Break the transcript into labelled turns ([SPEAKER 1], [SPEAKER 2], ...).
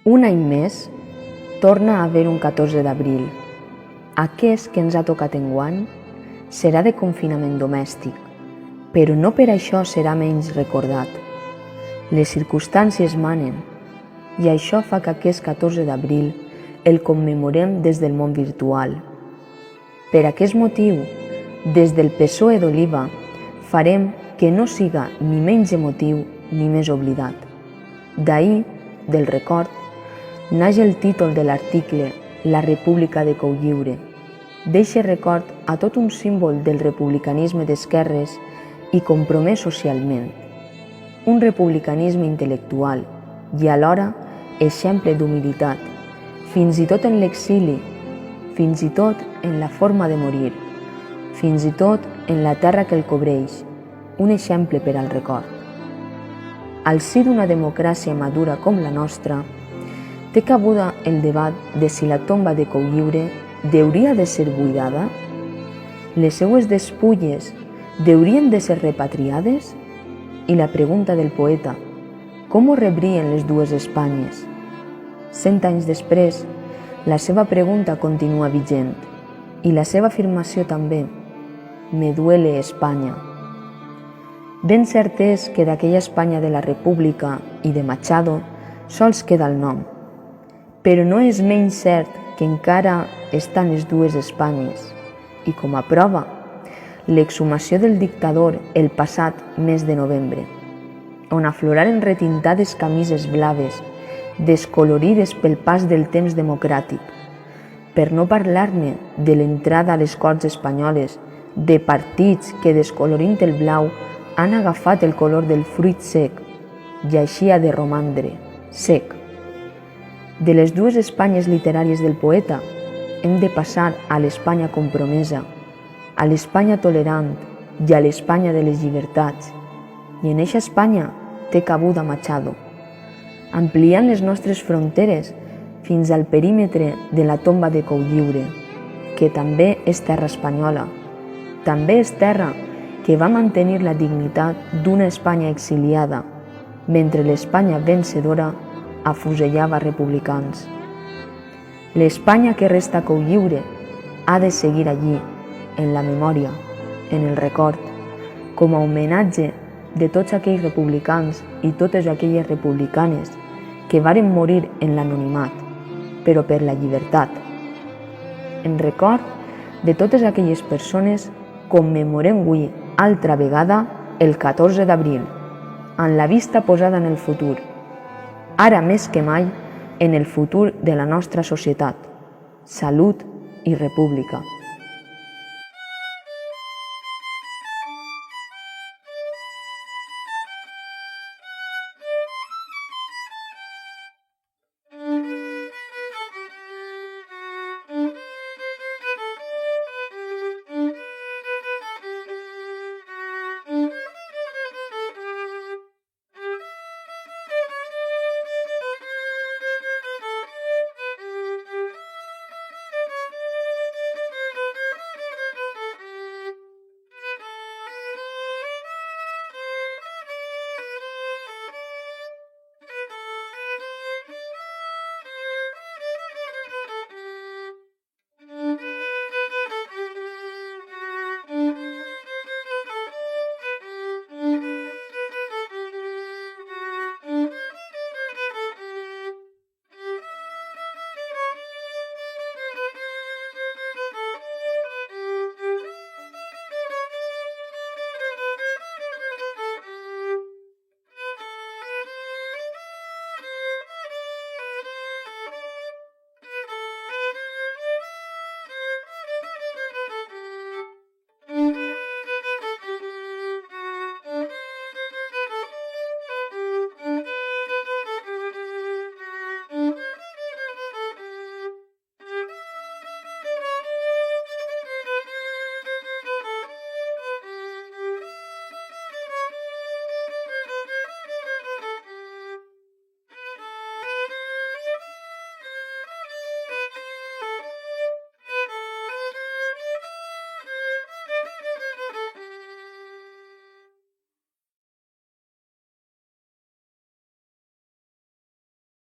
[SPEAKER 1] Un any més, torna a haver un 14 d'abril. Aquest que ens ha tocat enguany serà de confinament domèstic, però no per això serà menys recordat. Les circumstàncies manen, i això fa que aquest 14 d'abril el commemorem des del món virtual. Per aquest motiu, des del PSOE d'Oliva, farem que no siga ni menys emotiu ni més oblidat. D'ahir, del record, naix el títol de l'article La República de Cotlliure. Deixa record a tot un símbol del republicanisme d'esquerres i compromès socialment. Un republicanisme intel·lectual i alhora exemple d'humilitat, fins i tot en l'exili, fins i tot en la forma de morir, fins i tot en la terra que el cobreix, un exemple per al record. Al si d'una democràcia madura com la nostra, té cabuda el debat de si la tomba de Cotlliure hauria de ser buidada? Les seues despulles haurien de ser repatriades? I la pregunta del poeta, com ho rebrien les dues Espanyes? 100 anys després, la seva pregunta continua vigent i la seva afirmació també, me duele España. Ben cert és que d'aquella Espanya de la República i de Machado sols queda el nom, però no és menys cert que encara estan les dues Espanyes i, com a prova, l'exhumació del dictador el passat mes de novembre, on afloraren retintades camises blaves, descolorides pel pas del temps democràtic, per no parlar-ne de l'entrada a les Corts Espanyoles de partits que, descolorint el blau, han agafat el color del fruit sec i així ha de romandre, sec. De les dues Espanyes literàries del poeta, hem de passar a l'Espanya compromesa, a l'Espanya tolerant i a l'Espanya de les llibertats. I en eixa Espanya té cabuda Machado, ampliant les nostres fronteres fins al perímetre de la tomba de Cotlliure, que també és terra espanyola, també és terra que va mantenir la dignitat d'una Espanya exiliada, mentre l'Espanya vencedora afusellava republicans. L'Espanya que resta a Cotlliure ha de seguir allí, en la memòria, en el record, com a homenatge de tots aquells republicans i totes aquelles republicanes que varen morir en l'anonimat, però per la llibertat. En record de totes aquelles persones, commemorem avui altra vegada el 14 d'abril, amb la vista posada en el futur, ara més que mai en el futur de la nostra societat, salut i república.